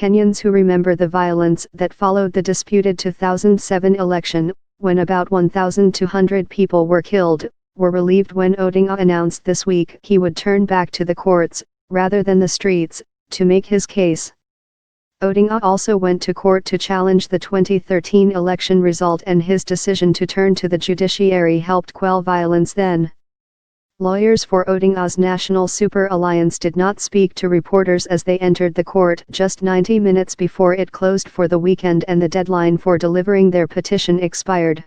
Kenyans who remember the violence that followed the disputed 2007 election, when about 1,200 people were killed, were relieved when Odinga announced this week he would turn back to the courts, rather than the streets, to make his case. Odinga also went to court to challenge the 2013 election result, and his decision to turn to the judiciary helped quell violence then. Lawyers for Odinga's National Super Alliance did not speak to reporters as they entered the court just 90 minutes before it closed for the weekend and the deadline for delivering their petition expired.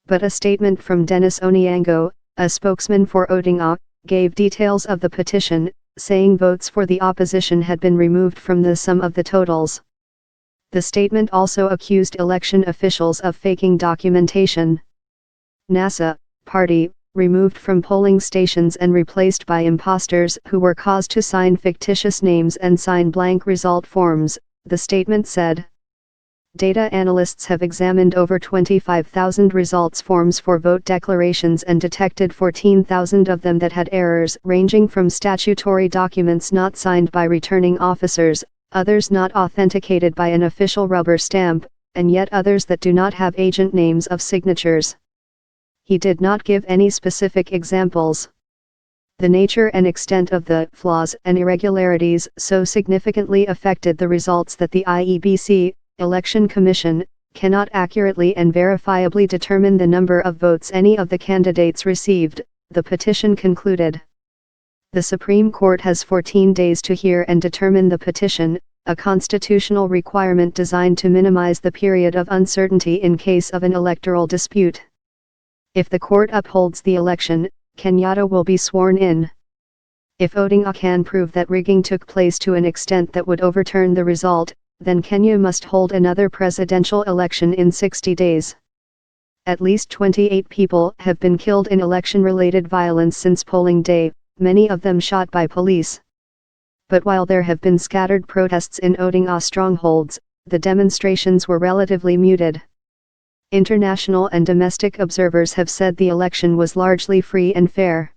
But a statement from Dennis Onyango, a spokesman for Odinga, gave details of the petition, saying votes for the opposition had been removed from the sum of the totals. The statement also accused election officials of faking documentation. NASA, party, removed from polling stations and replaced by imposters who were caused to sign fictitious names and sign blank result forms, the statement said. Data analysts have examined over 25,000 results forms for vote declarations and detected 14,000 of them that had errors ranging from statutory documents not signed by returning officers, others not authenticated by an official rubber stamp, and yet others that do not have agent names of signatures. He did not give any specific examples. The nature and extent of the flaws and irregularities so significantly affected the results that the IEBC, Election Commission, cannot accurately and verifiably determine the number of votes any of the candidates received, the petition concluded. The Supreme Court has 14 days to hear and determine the petition, a constitutional requirement designed to minimize the period of uncertainty in case of an electoral dispute. If the court upholds the election, Kenyatta will be sworn in. If Odinga can prove that rigging took place to an extent that would overturn the result, then Kenya must hold another presidential election in 60 days. At least 28 people have been killed in election-related violence since polling day, many of them shot by police. But while there have been scattered protests in Odinga strongholds, the demonstrations were relatively muted. International and domestic observers have said the election was largely free and fair.